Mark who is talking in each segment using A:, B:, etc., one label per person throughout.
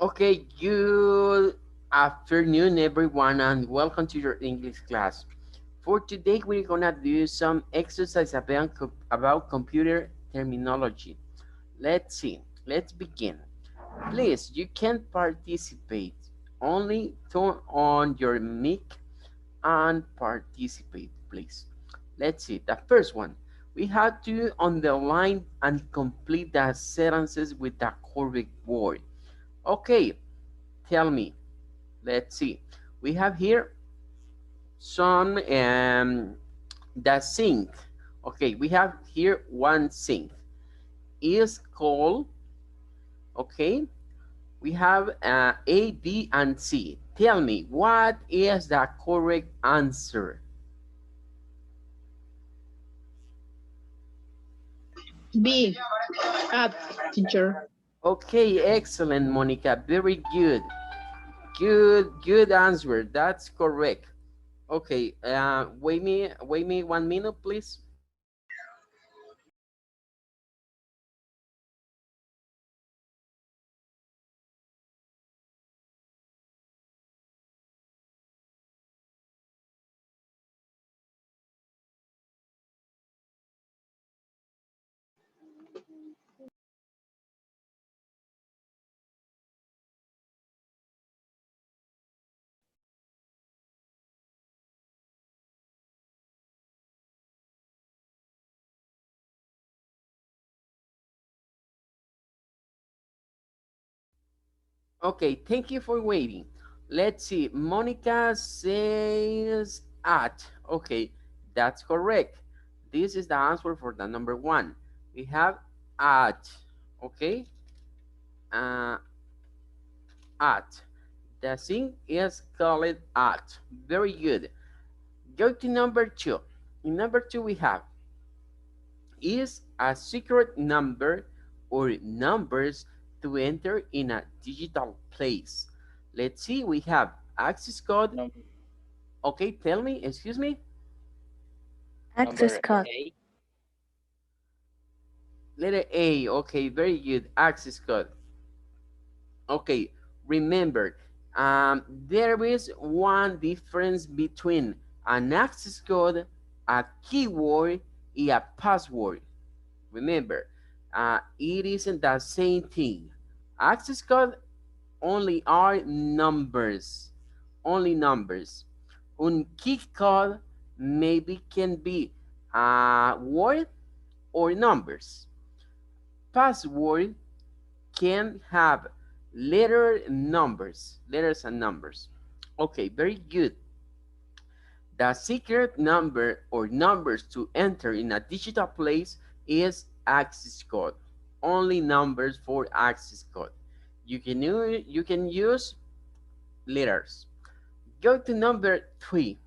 A: Okay, good afternoon, everyone, and welcome to your English class. For today, we're gonna do some exercise about computer terminology. Let's see. Let's begin. Please, you can participate. Only turn on your mic and participate, please. Let's see. The first one. We have to underline and complete the sentences with the correct word. Okay, tell me. Let's see. We have here some the sink. Okay, we have here one sink is called. Okay, we have A, B, and C. Tell me, what is the correct answer?
B: B. At teacher.
A: Okay, excellent, Monica. Very good. Good answer. That's correct. Okay, wait me 1 minute, please. Okay, thank you for waiting. Let's see. Monica says at. Okay, that's correct. This is the answer for the number one. We have at. Okay, uh, at. The thing is called at. Very good. Go to number two. In number two, we have is a secret number or numbers to enter in a digital place. Let's see, we have access code.
C: Number
A: Okay, tell me, excuse me.
D: Access
C: number
D: code.
C: A.
A: Letter A, okay, very good. Access code. Okay, remember, there is one difference between an access code, a keyword, and a password. Remember, it isn't the same thing. Access code only are numbers, only numbers. Un key code maybe can be a word or numbers. Password can have letters and numbers. Okay, very good. The secret number or numbers to enter in a digital place is access code. Only numbers for access code. You can use letters. Go to number three.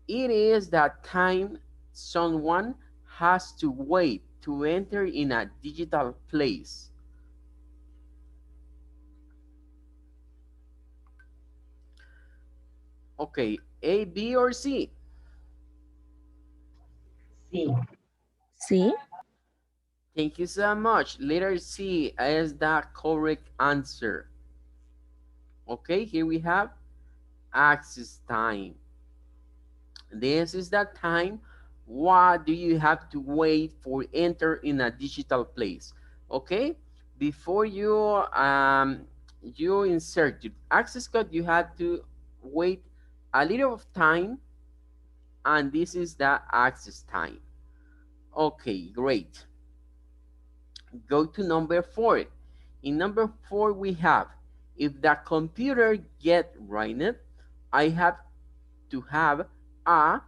A: It is the time someone has to wait to enter in a digital place. Okay, A, B, or C?
E: Sí.
D: See?
A: Thank you so much. Letter C is the correct answer. Okay, here we have access time. This is the time. What do you have to wait for enter in a digital place? Okay, before you insert your access code, you have to wait a little of time, and this is the access time. Okay, great. Go to number four. In number four, we have, if the computer get ruined, I have to have a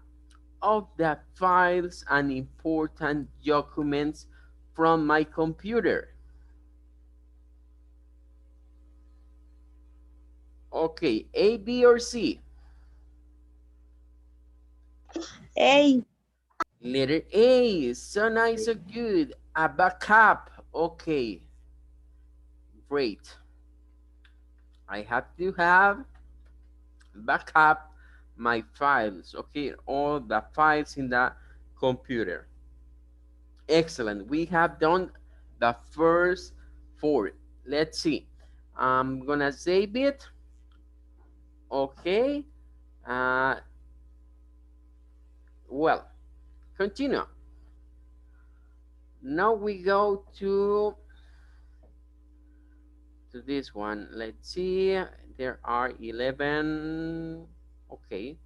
A: of the files and important documents from my computer. Okay, A, B, or C?
B: A.
A: Letter A, so nice, so good. A backup. Okay, great. I have to have backup my files. Okay, all the files in the computer. Excellent. We have done the first four. Let's see. I'm gonna save it. Okay. Uh, well, continue. Now we go to this one. Let's see. There are 11. Okay.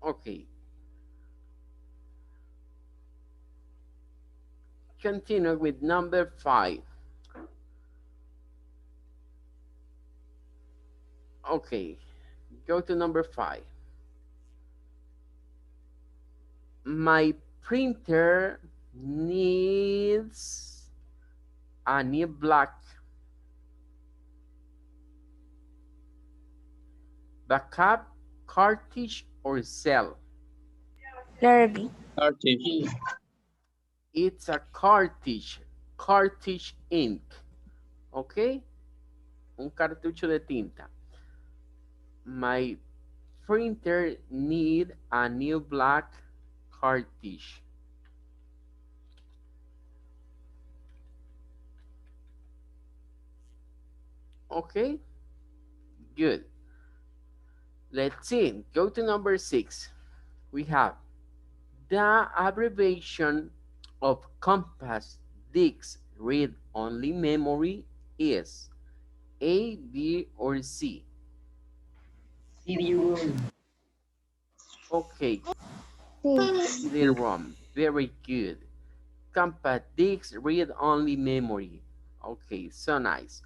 A: Okay. Continue with number 5. Okay. Go to number 5. My printer needs a new black backup cartridge or cell.
D: Letter B.
C: Cartridge.
A: It's a cartridge ink. Okay, un cartucho de tinta. My printer need a new black cartridge. Okay, good. Let's see. Go to number 6. We have the abbreviation of compact disc read-only memory is A, B, or C.
C: CD-ROM.
A: Okay,
D: C.
A: CD-ROM. Very good. Compact disc read-only memory. Okay, so nice.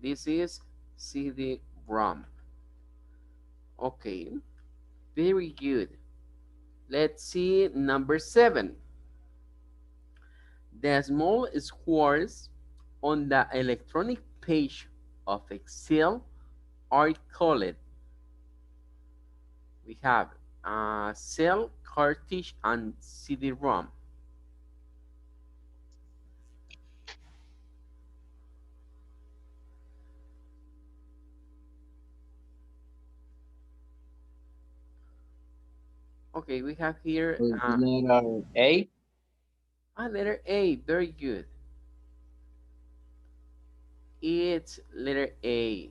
A: This is CD-ROM. Okay, very good. Let's see number 7. The small squares on the electronic page of Excel are called. We have cell, cartridge, and CD-ROM. Okay, we have here
C: Letter A.
A: letter A. Very good. It's letter A.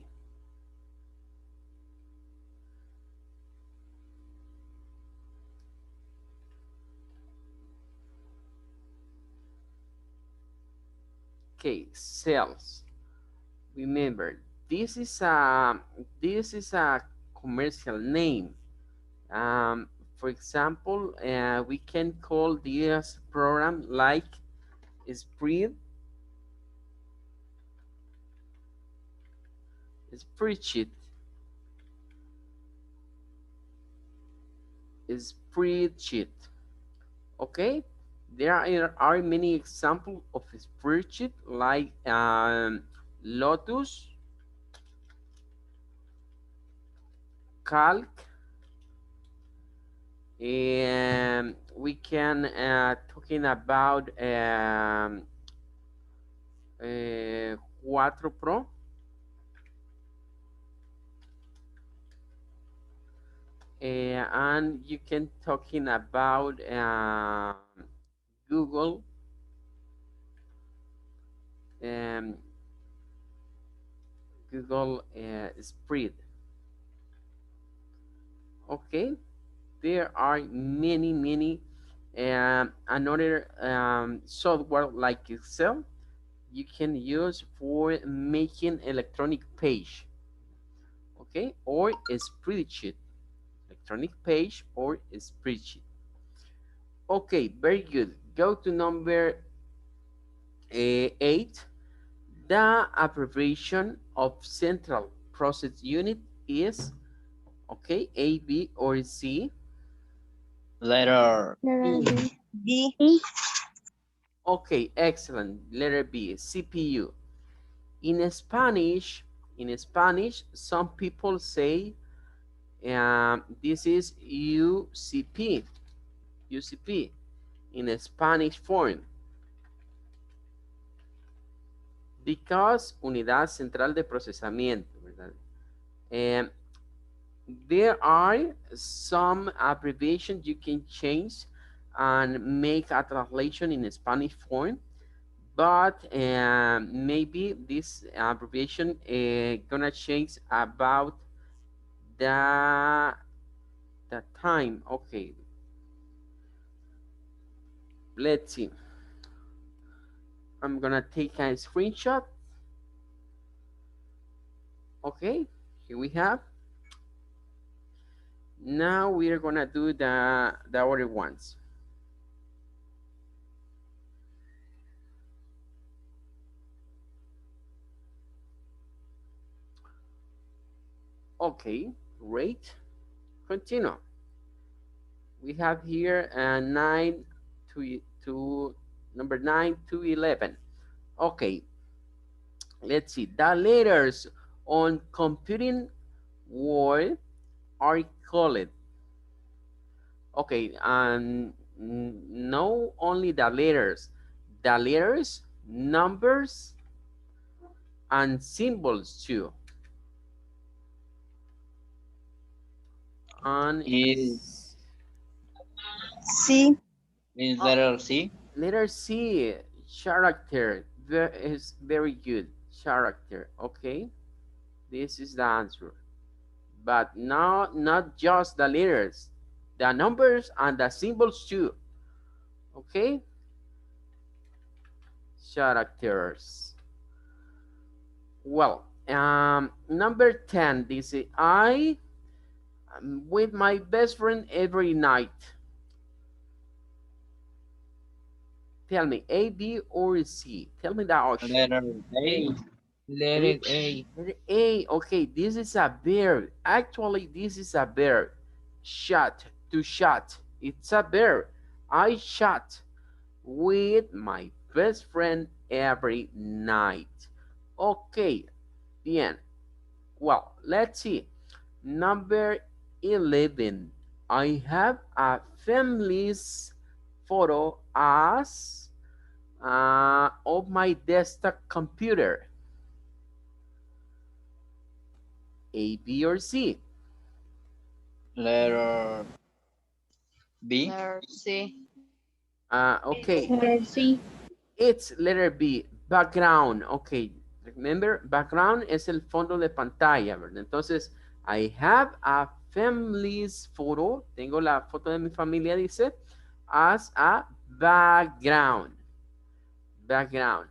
A: Okay, cells. Remember, this is a commercial name. For example, we can call this program like spreadsheet, spreadsheet. Okay, there are many examples of spreadsheet like Lotus, Calc, and we can talking about 4 Pro. And you can talking about Google, um, Google Spread. Okay, there are many another software like Excel you can use for making electronic page. Okay, or a spreadsheet, electronic page or a spreadsheet. Okay, very good. Go to number 8. The abbreviation of central process unit is, okay, A, B, or C.
C: Letter
D: Letter
C: B.
D: B.
B: B.
A: Okay, excellent. Letter B, CPU. In Spanish, some people say this is UCP, UCP in a Spanish form, because Unidad Central de Procesamiento, ¿verdad? There are some abbreviations you can change and make a translation in Spanish form, but maybe this abbreviation gonna change about the time. Okay, let's see. I'm gonna take a screenshot. Okay, here we have. Now we're gonna do the other ones. Okay, great. Continue. We have here 9 to number 9 to 11. Okay, let's see. The letters on computing word are called. Okay, and no only the letters, numbers, and symbols too. And
C: Is
B: Sí.
C: is letter C?
A: letter C, character, is very good. Character, okay? This is the answer. But not just the letters, the numbers and the symbols too. Okay? Characters. Well, number 10, this is I am with my best friend every night. Tell me, A, B, or C? Tell me the option.
C: Letter A.
E: Letter A.
A: Letter A, okay, this is a verb. Actually, this is a verb. Shot, to shot. It's a verb. I shot with my best friend every night. Okay, bien. Well, let's see. Number 11. I have a family's photo as of my desktop computer. A, B, or C?
C: Letter B.
E: Letter C.
A: Okay,
B: Letter C.
A: it's letter B, background. Okay, remember, background es el fondo de pantalla, ¿verdad? Entonces, I have a family's photo. Tengo la foto de mi familia, dice, as a background. Background.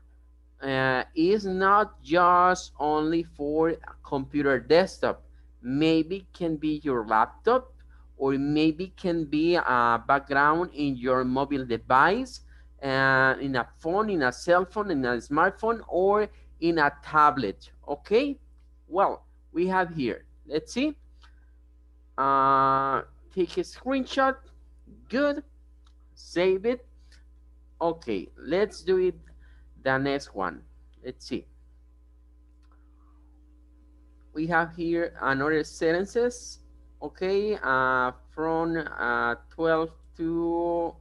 A: Is not just only for a computer desktop. Maybe can be your laptop, or maybe can be a background in your mobile device, in a phone, in a cell phone, in a smartphone, or in a tablet. Okay, well, we have here, let's see, take a screenshot. Good, save it. Okay, let's do it, the next one. Let's see. We have here another sentences. Okay, from 12 to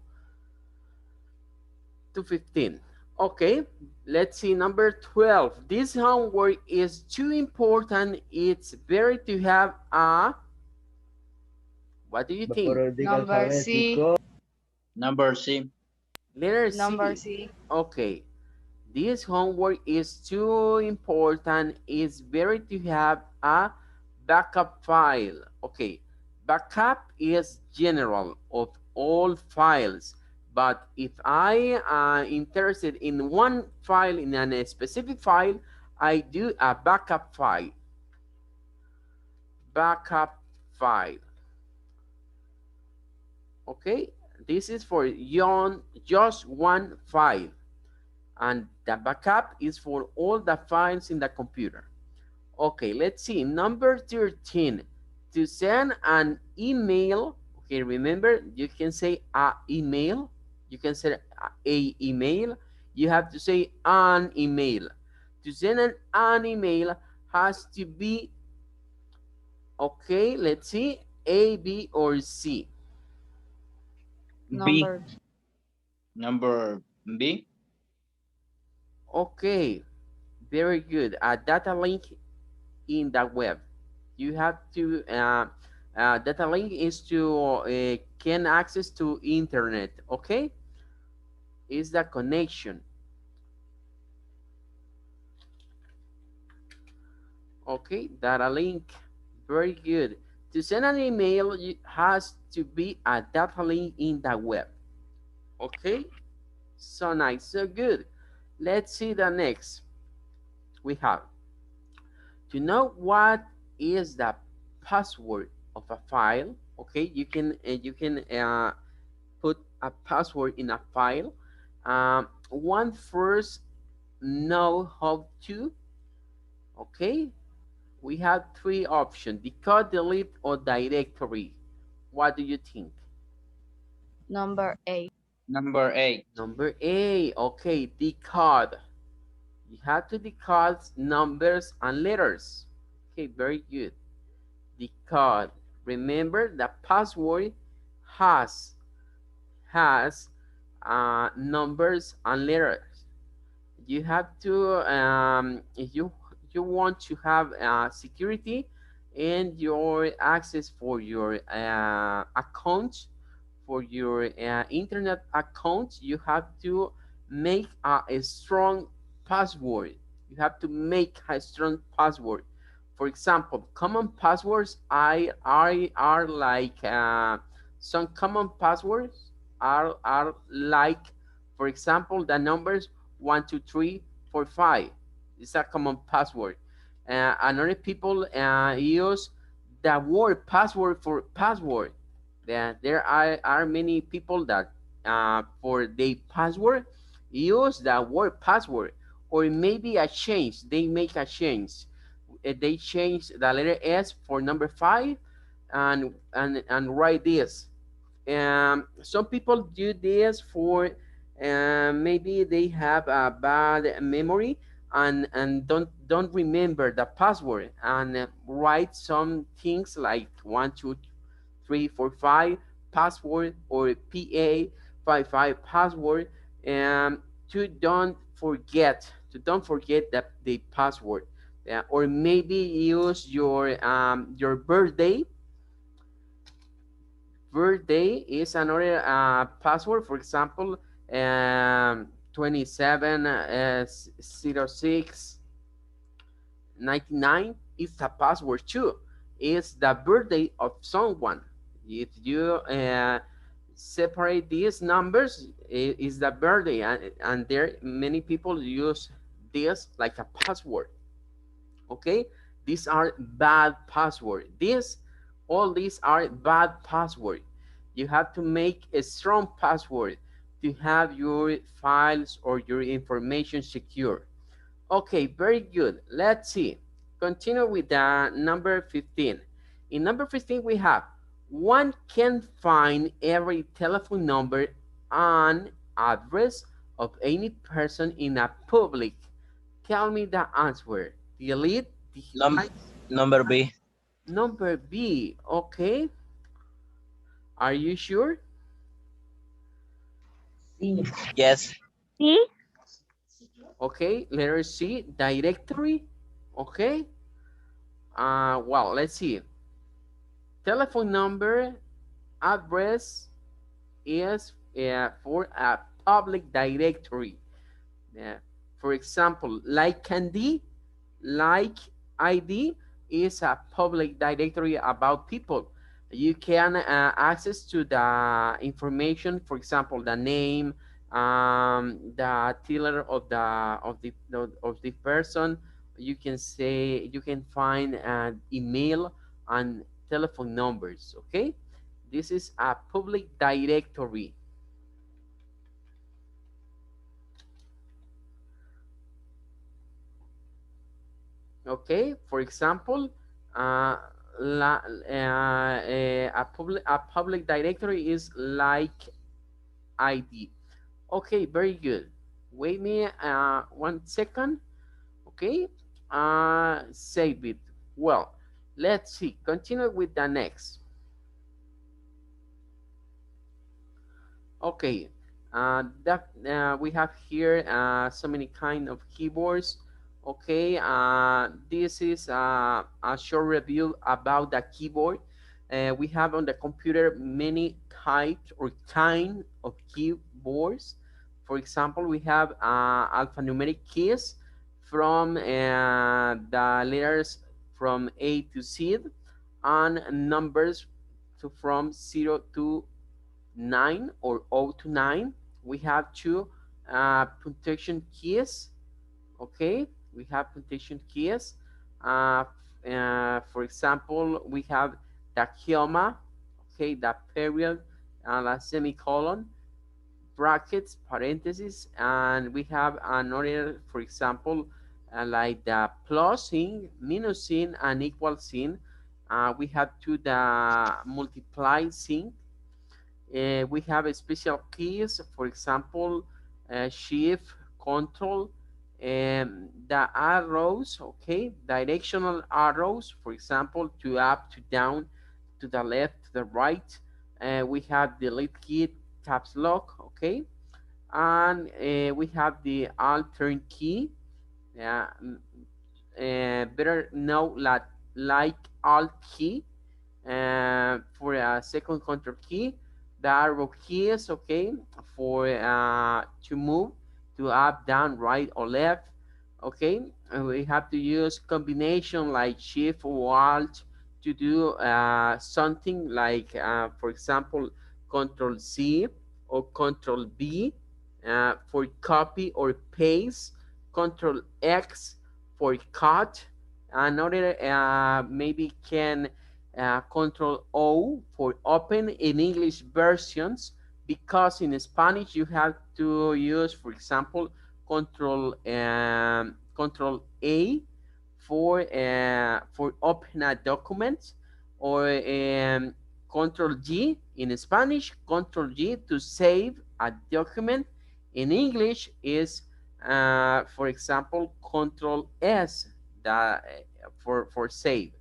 A: 15. Okay, let's see number 12. This homework is too important. It's better to have a, what do you think?
E: Number C.
C: Number C.
A: Letter C.
E: Number C.
A: Okay, this homework is too important. It's better to have a backup file. Okay, backup is general of all files. But if I am interested in one file, in a specific file, I do a backup file. Backup file. Okay, this is for just one file. And the backup is for all the files in the computer. Okay, let's see. Number 13, to send an email. Okay, remember, you can say a email. You can say a email. You have to say an email. To send an email has to be, okay, let's see, A, B, or C.
C: B.
E: Number.
C: Number B.
A: Okay, very good. A data link in the web. You have to, data link is to can access to internet, okay? Is the connection. Okay, data link. Very good. To send an email, it has to be a data link in the web. Okay, so nice, so good. Let's see the next. We have to know what is the password of a file. Okay, you can put a password in a file. One first know how to. Okay, we have three options: decode, delete, or directory. What do you think?
E: Number 8.
C: Number 8.
A: Number A. Okay, decode. You have to decode numbers and letters. Okay, very good. Decode. Remember the password has numbers and letters. You have to if you want to have security and your access for your account, for your internet account, you have to make a strong password. You have to make a strong password. For example, common passwords are like some common passwords are like, for example, the numbers 1 2 3 4 5. It's a common password. Another people use the word password for password. There are many people that for their password use the word password, or maybe a change. They make a change. They change the letter S for number 5 and write this. Some people do this for maybe they have a bad memory and don't remember the password and write some things like 1 2 3 4 5 password or PA 55 password, and to don't forget that the password. Or maybe use your birthday is another password. For example, 270699 is a password too. It's the birthday of someone. If you separate these numbers, it is the birthday, and there many people use this like a password. Okay, these are bad password. All these are bad password. You have to make a strong password to have your files or your information secure. Okay, very good. Let's see. Continue with the number 15. In number 15, we have one can find every telephone number and address of any person in a public. Tell me the answer. Delete,
F: Num
A: digitize.
F: Number B.
A: Number B. Okay. Are you sure?
F: Yes.
D: Sí.
A: Okay. Letter C. Directory. Okay. Well, let's see. Telephone number, address is for a public directory. Uh, for example, like Candy, like ID is a public directory about people. You can access to the information, for example, the name, the titular of the person. You can say you can find an email and telephone numbers. Okay, this is a public directory. Okay, for example, uh, a public directory is like ID. Okay, very good. Wait me 1 second. Okay, save it. Well, let's see. Continue with the next. Okay, we have here so many kind of keyboards. Okay, this is a short review about the keyboard. We have on the computer many types or kind of keyboards. For example, we have alphanumeric keys from the letters from A to Z, and numbers from 0 to 9 or 0 to 9. We have two punctuation keys. Okay, we have punctuation keys. For example, we have the comma, okay, the period, and a semicolon, brackets, parentheses, and we have another, for example, like the plus sign, minus sign, and equal sign. We have to the multiply sign. We have special keys, for example, shift, control, the arrows, okay, directional arrows, for example, to up, to down, to the left, to the right. We have the delete key, caps lock, okay, and we have the altern key, uh, better know like alt key, for a second control key. The arrow keys, okay, for to move to up, down, right, or left, okay. And we have to use combination like shift or alt to do something like, for example, control C or control B for copy or paste, control X for cut. Another maybe can control O for open in English versions, because in Spanish you have to use, for example, control A for open a document, or control G in Spanish, control G to save a document. In English is, for example, control S for save.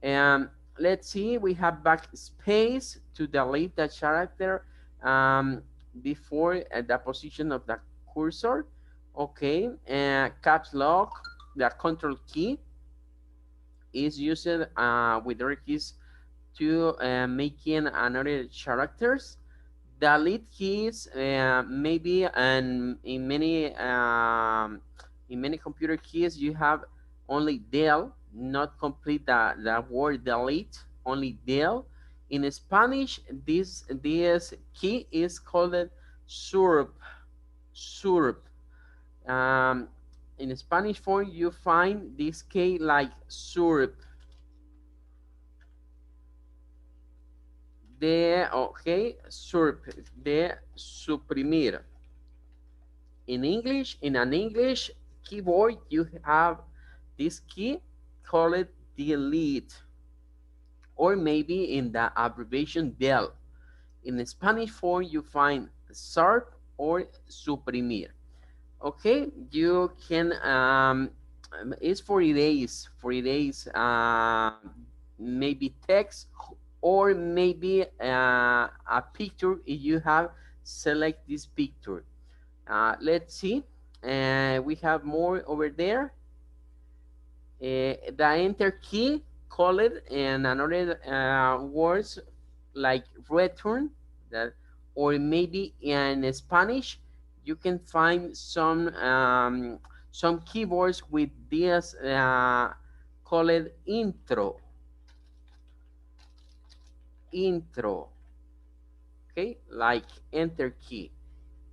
A: Um, let's see, we have backspace to delete the character before the position of the cursor. Okay, caps lock, the control key is used with other keys to making another characters. Delete keys maybe, and in many computer keys you have only del, not complete the word delete, only del. In Spanish, this key is called surp. Surp. Um, in Spanish form, you find this key like surp. De, okay, surp, de suprimir. In an English keyboard, you have this key called delete, or maybe in the abbreviation del. In the Spanish form, you find surp or suprimir. Okay, you can, it's 40 days, 40 days, maybe text, or maybe a picture if you have select this picture. Let's see, we have more over there. The enter key, call it, and another words like return, that, or maybe in Spanish you can find some keyboards with this called intro. Intro, okay, like enter key.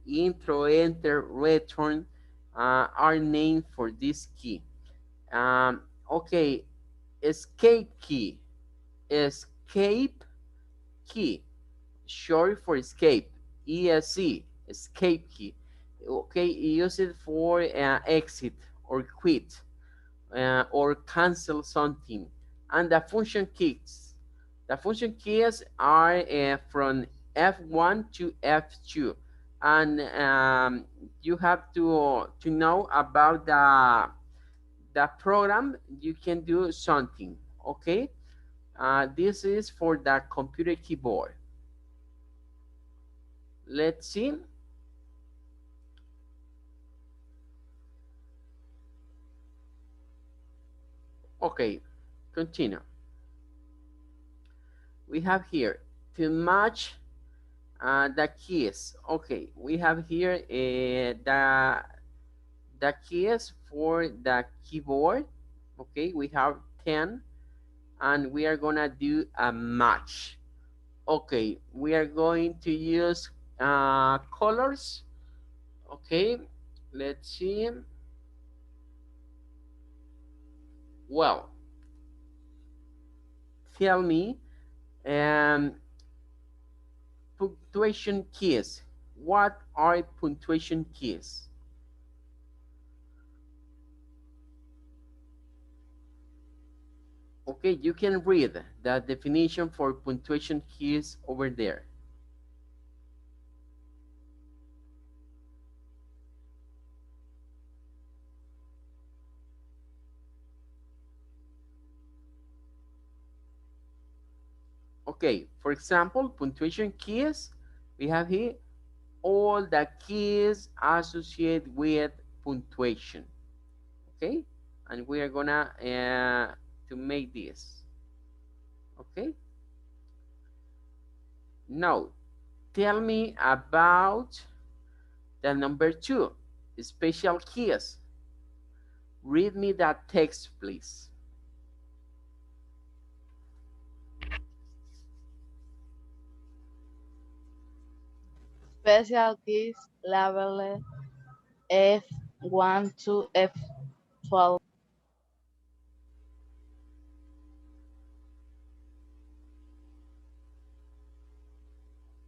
A: Intro, enter, return are named for this key. Okay, escape key. Escape key, short for escape. ESC, escape key. Okay, use it for exit or quit or cancel something. And the function keys. The function keys are from F1 to F2, and you have to know about the program you can do something. Okay, this is for the computer keyboard. Let's see. Okay, continue. We have here to match The keys. Okay, we have here the keys for the keyboard. Okay, we have 10, and we are gonna do a match. Okay, we are going to use colors. Okay, let's see. Well, tell me, um, punctuation keys. What are punctuation keys? Okay, you can read the definition for punctuation keys over there. Okay, for example, punctuation keys, we have here all the keys associated with punctuation. Okay, and we are gonna to make this. Okay, now tell me about the number 2, special keys. Read me that text, please.
E: Special keys labeled F1 to F12.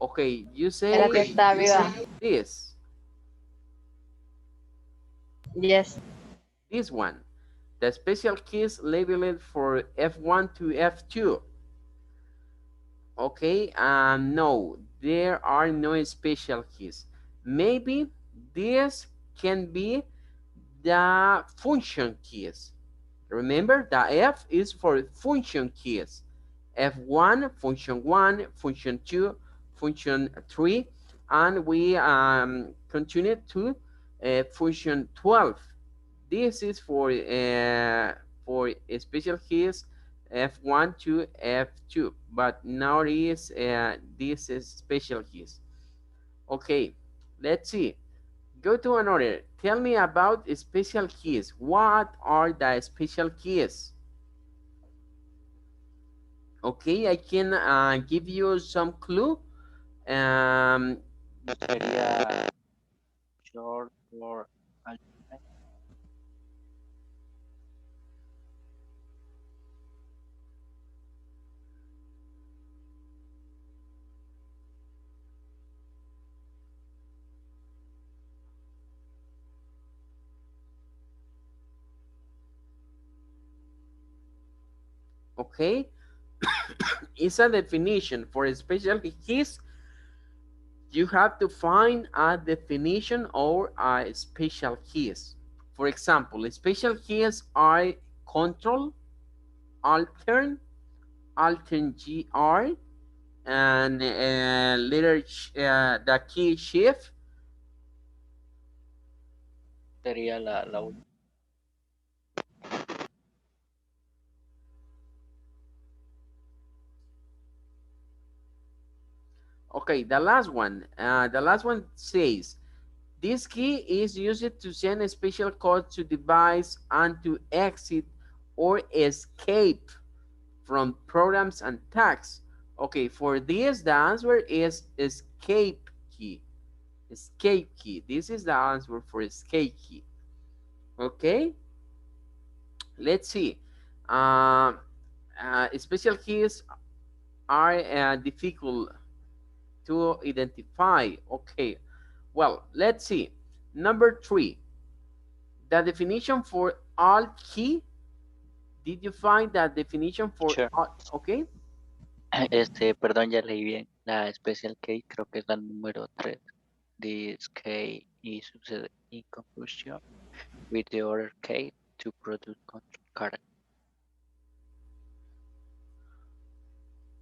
A: Okay,
E: Era que está
A: you
E: arriba.
A: say this,
E: Yes.
A: this one. The special keys labeled for F1 to F2. Okay, no, there are no special keys. Maybe this can be the function keys. Remember, the F is for function keys. F1, function 1, function 2, function 3, and we continue to function 12. This is for special keys F1 to F2, but now this is special keys. Okay, let's see. Go to another. Tell me about special keys. What are the special keys? Okay, I can give you some clue. Um,
C: Sería short for alternate.
A: okay, it's a definition for special keys. You have to find a definition or a special keys. For example, special keys are control, altern, altern gr, and the key shift.
C: Sería la última.
A: Okay, the last one. The last one says, this key is used to send a special code to device and to exit or escape from programs and tasks. Okay, for this, the answer is escape key. Escape key. This is the answer for escape key. Okay, let's see. Special keys are difficult to identify. Okay, well, let's see. Number 3, the definition for alt key. Did you find that definition for
C: Sure.
A: alt? Okay,
C: Perdón, ya leí bien. La special case creo que es la número 3. This case is used in conjunction with the other case to produce control character.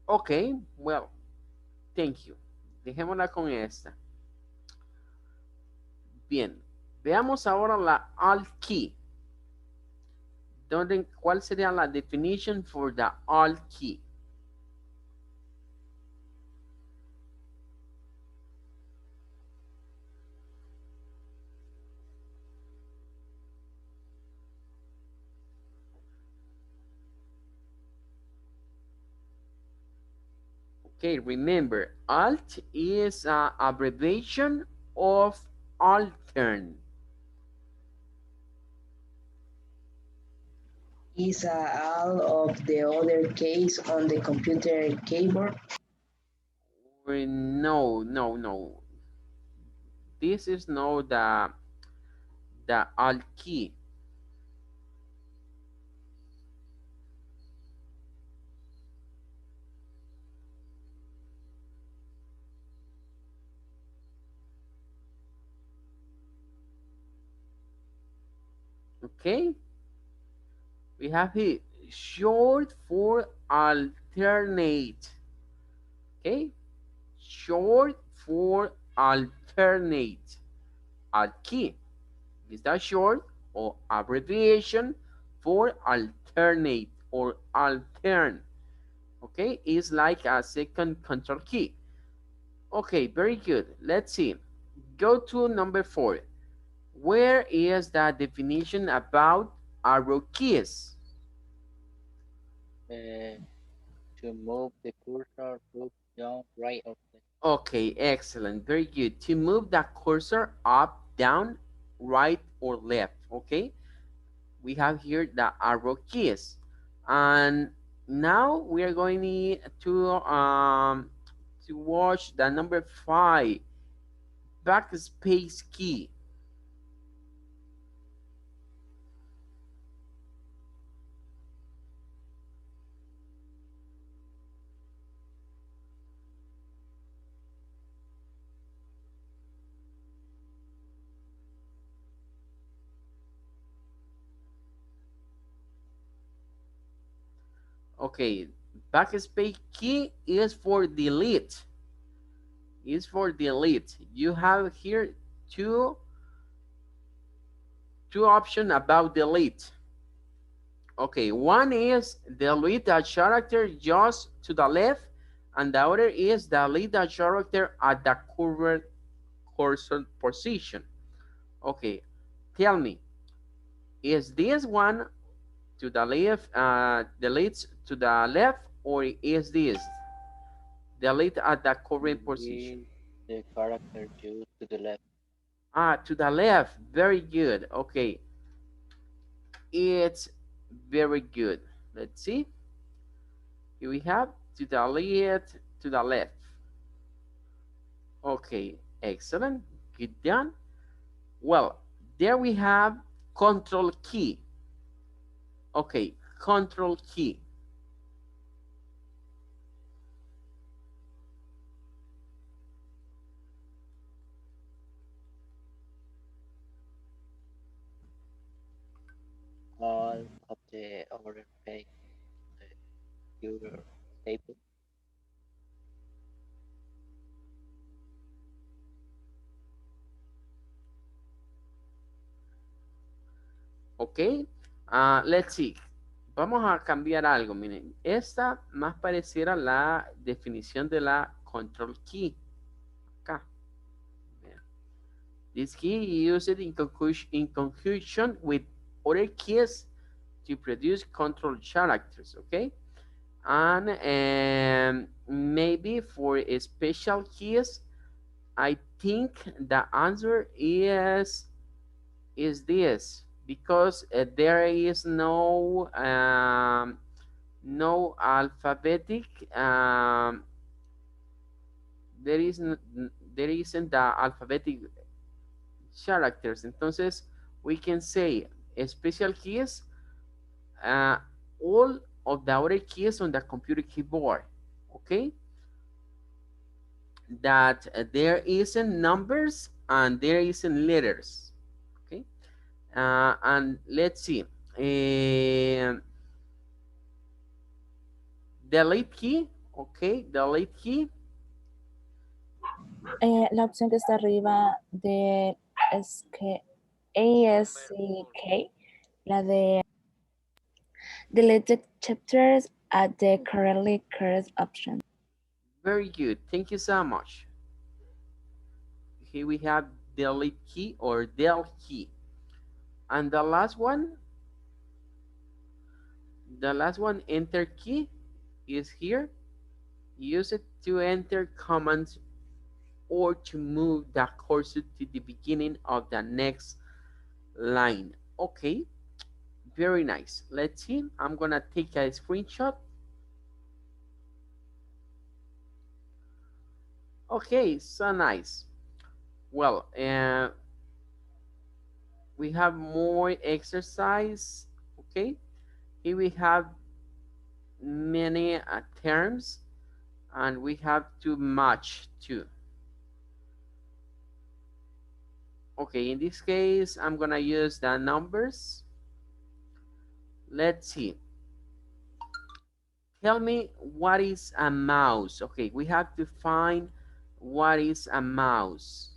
A: okay, well, thank you. Dejémosla con esta. Bien, veamos ahora la alt key. ¿Cuál sería la definition for the alt key? Okay, remember, alt is an abbreviation of altern.
G: Is all of the other keys on the computer keyboard?
A: No, no, no. This is not the alt key. Okay, we have here short for alternate. Okay, short for alternate. Alt key is that short or abbreviation for alternate or altern. Okay, is like a second control key. Okay, very good. Let's see. Go to number 4. Where is the definition about arrow keys?
C: To move the cursor up, down, right, or left.
A: Okay, excellent. Very good. To move the cursor up, down, right, or left. Okay, we have here the arrow keys. And now we are going to watch the number 5, backspace key. Okay, backspace key is for delete. Is for delete. You have here two options about delete. Okay, one is delete the character just to the left, and the other is delete the character at the current cursor position. Okay, tell me, is this one to the left, deletes to the left, or is this delete at the current position?
C: The character due to the left.
A: To the left. Very good. Okay, it's very good. Let's see. Here we have to the left, to the left. Okay, excellent. Good done. Well, there we have control key. Okay, control key.
C: All of the order page the computer table.
A: Ok, let's see. Vamos a cambiar algo. Miren, esta más pareciera la definición de la control key. Acá. This key is used in conjunction with other keys to produce control characters. Okay, and maybe for special keys, I think the answer is this, because there is no alphabetic, there isn't the alphabetic characters. Entonces we can say special keys, all of the other keys on the computer keyboard. Okay, that there isn't numbers and there isn't letters. Okay, and let's see, delete key. Okay, delete key.
D: La opción que está arriba de es que ASCK, la de delete chapters at the currently cursed option.
A: Very good. Thank you so much. Here we have delete key or del key. And the last one, enter key is here. Use it to enter commands or to move the cursor to the beginning of the next line. Okay, very nice. Let's see. I'm gonna take a screenshot. Okay, so nice. Well, we have more exercise. Okay, here we have many terms, and we have to match too. Okay, in this case, I'm gonna use the numbers. Let's see. Tell me what is a mouse. Okay, we have to find what is a mouse.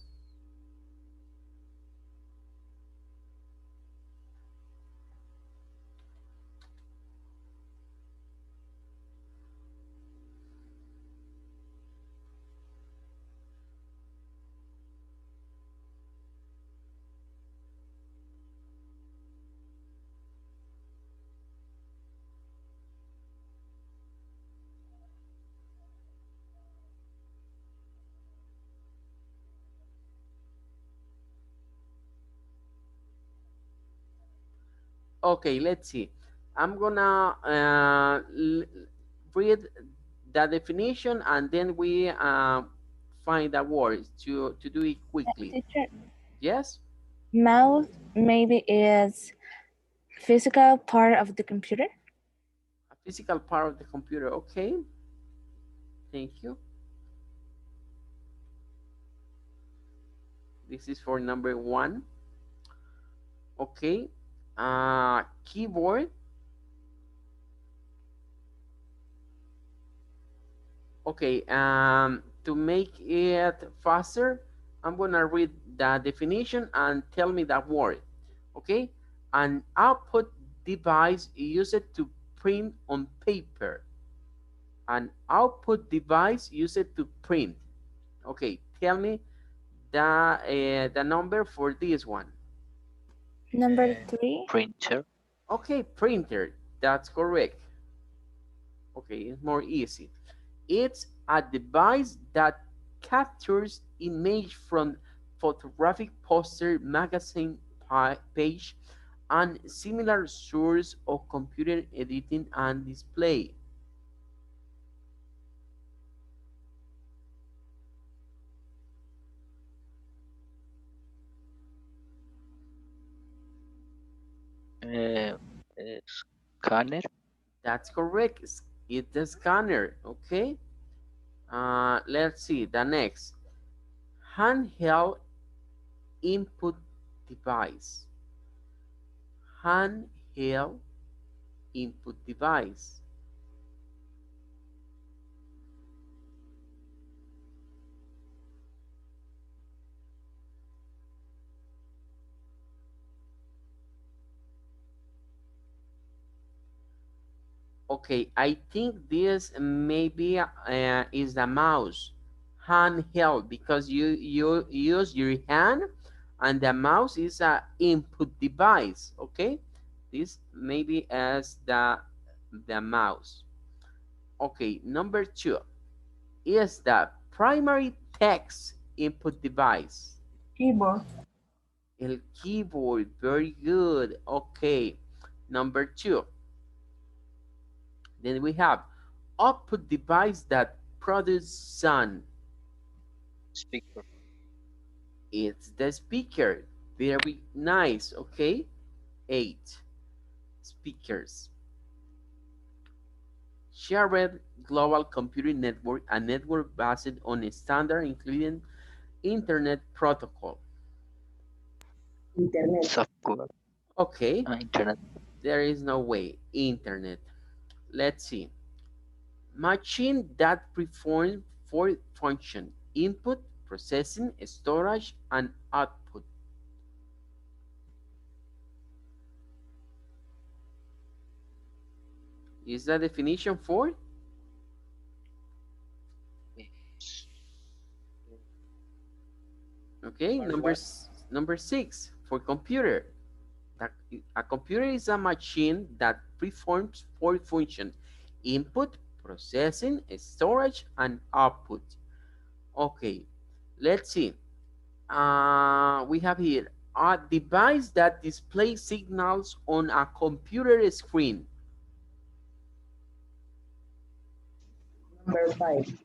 A: Okay, let's see. I'm gonna read the definition and then we find the words to do it quickly.
D: Teacher,
A: Yes?
D: mouse maybe is physical part of the computer.
A: A physical part of the computer. Okay. Thank you. This is for number 1. Okay. Keyboard. Okay, to make it faster, I'm gonna read the definition and tell me that word. Okay, an output device used to print on paper. An output device used to print. Okay, tell me the number for this one.
D: Number 3.
C: Printer.
A: Okay, printer. That's correct. Okay, it's more easy. It's a device that captures image from photographic poster, magazine page, and similar source of computer editing and display.
C: Uh, Scanner.
A: That's correct. It's the scanner. Okay. Let's see the next. Handheld input device. Handheld input device. Okay, I think this maybe is the mouse, handheld, because you use your hand, and the mouse is a input device. Okay, this maybe as the mouse. Okay, number 2 is the primary text input device.
B: Keyboard.
A: El keyboard, very good. Okay, number 2. Then we have output device that produces sound.
C: Speaker.
A: It's the speaker. Very nice. Okay. 8. Speakers. Shared global computing network, a network based on a standard including internet protocol.
G: Internet.
C: Software.
A: Okay.
C: Internet.
A: There is no way. Internet. Let's see. Machine that performs 4 functions: input, processing, storage, and output. Is the definition for? Okay, number 6 for computer. A computer is a machine that performs 4 functions: input, processing, storage, and output. Okay, let's see. We have here a device that displays signals on a computer screen.
G: Number 5.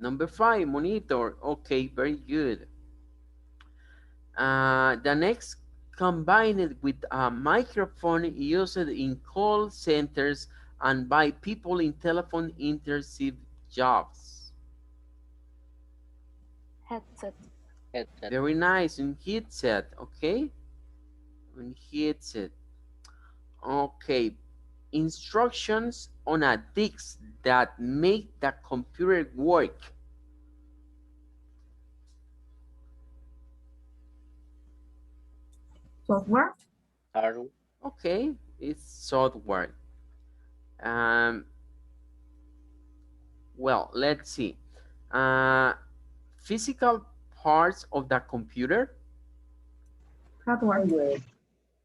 A: Number 5, monitor. Okay, very good. The next, combined with a microphone used in call centers and by people in telephone intensive jobs.
D: Headset.
C: Headset.
A: Very nice. In headset, okay? In headset. Okay. Instructions on a disk that make the computer work.
B: Software.
C: Hardware.
A: Okay, it's software. Um, well, let's see. Physical parts of the computer.
B: Hardware.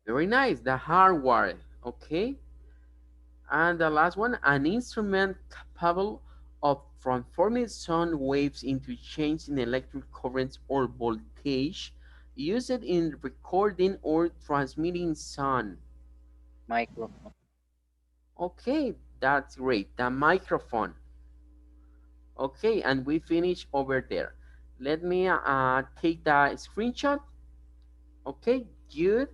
A: Very nice. The hardware. Okay. And the last one, an instrument capable of transforming sound waves into change in electric currents or voltage, used in recording or transmitting sound.
C: Microphone.
A: Okay, that's great. The microphone. Okay, and we finish over there. Let me take the screenshot. Okay, good.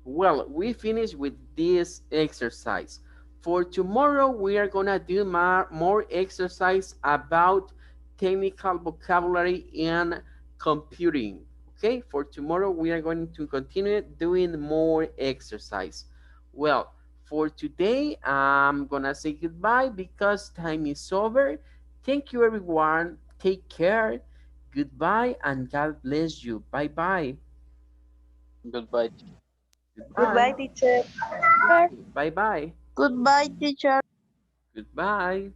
A: Well, we finished with this exercise. For tomorrow, we are gonna do more exercise about technical vocabulary and computing. Okay, for tomorrow, we are going to continue doing more exercise. Well, for today, I'm gonna say goodbye because time is over. Thank you, everyone. Take care. Goodbye, and God bless you. Bye-bye.
C: Goodbye.
A: Goodbye.
E: teacher.
A: Bye-bye.
E: Goodbye, teacher.
A: Goodbye.